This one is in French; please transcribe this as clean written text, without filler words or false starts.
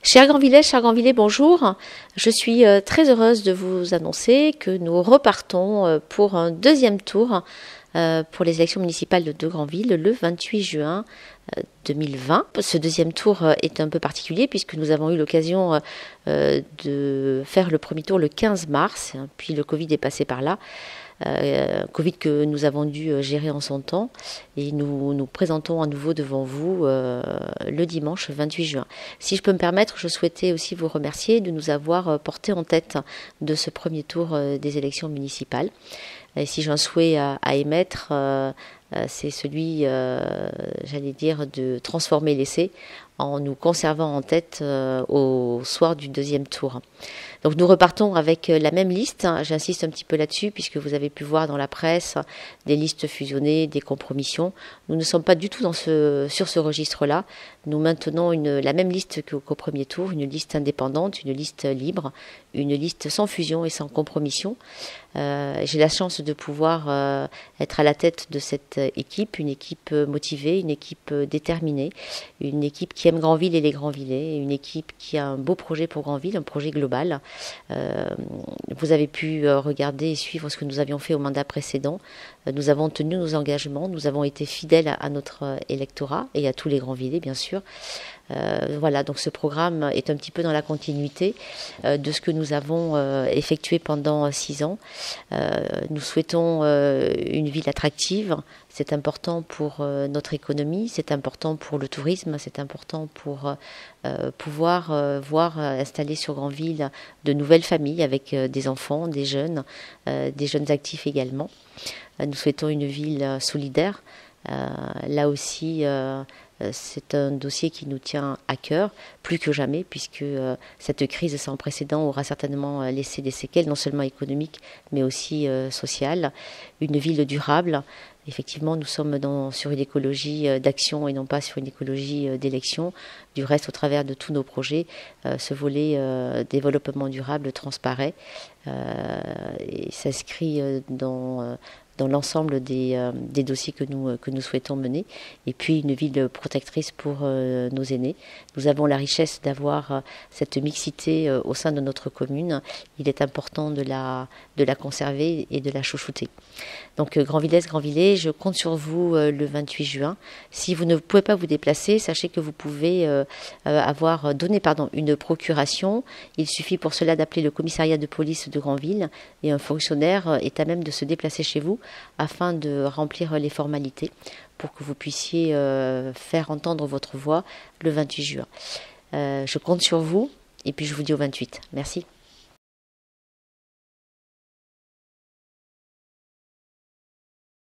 Chers Grandvillais, bonjour. Je suis très heureuse de vous annoncer que nous repartons pour un deuxième tour pour les élections municipales de Granville le 28 juin 2020. Ce deuxième tour est un peu particulier puisque nous avons eu l'occasion de faire le premier tour le 15 mars, puis le Covid est passé par là. Covid que nous avons dû gérer en son temps, et nous nous présentons à nouveau devant vous le dimanche 28 juin. Si je peux me permettre, je souhaitais aussi vous remercier de nous avoir porté en tête de ce premier tour des élections municipales. Et si j'ai un souhait à émettre, c'est celui, j'allais dire, de transformer l'essai en nous conservant en tête au soir du deuxième tour. Donc nous repartons avec la même liste, j'insiste un petit peu là-dessus puisque vous avez pu voir dans la presse des listes fusionnées, des compromissions. Nous ne sommes pas du tout sur ce registre-là. Nous maintenons la même liste qu'au premier tour, une liste indépendante, une liste libre, une liste sans fusion et sans compromission. J'ai la chance de pouvoir être à la tête de cette équipe, une équipe motivée, une équipe déterminée, une équipe qui aime Granville et les Grandvillais, une équipe qui a un beau projet pour Granville, un projet global. Vous avez pu regarder et suivre ce que nous avions fait au mandat précédent. Nous avons tenu nos engagements, nous avons été fidèles à notre électorat et à tous les Grandvillais, bien sûr. Voilà, donc ce programme est un petit peu dans la continuité de ce que nous avons effectué pendant 6 ans. Nous souhaitons une ville attractive. C'est important pour notre économie, c'est important pour le tourisme, c'est important pour pouvoir voir installer sur Granville de nouvelles familles avec des enfants, des jeunes actifs également. Nous souhaitons une ville solidaire. Là aussi, c'est un dossier qui nous tient à cœur, plus que jamais, puisque cette crise sans précédent aura certainement laissé des séquelles, non seulement économiques, mais aussi sociales. Une ville durable. Effectivement, nous sommes sur une écologie d'action et non pas sur une écologie d'élection. Du reste, au travers de tous nos projets, ce volet développement durable transparaît et s'inscrit dans l'ensemble des dossiers que nous souhaitons mener. Et puis une ville protectrice pour nos aînés. Nous avons la richesse d'avoir cette mixité au sein de notre commune. Il est important de la conserver et de la chouchouter. Donc Grandvillais, je compte sur vous le 28 juin. Si vous ne pouvez pas vous déplacer, sachez que vous pouvez avoir donné une procuration. Il suffit pour cela d'appeler le commissariat de police de Granville et un fonctionnaire est à même de se déplacer chez vous afin de remplir les formalités pour que vous puissiez faire entendre votre voix le 28 juin. Je compte sur vous et puis je vous dis au 28. Merci.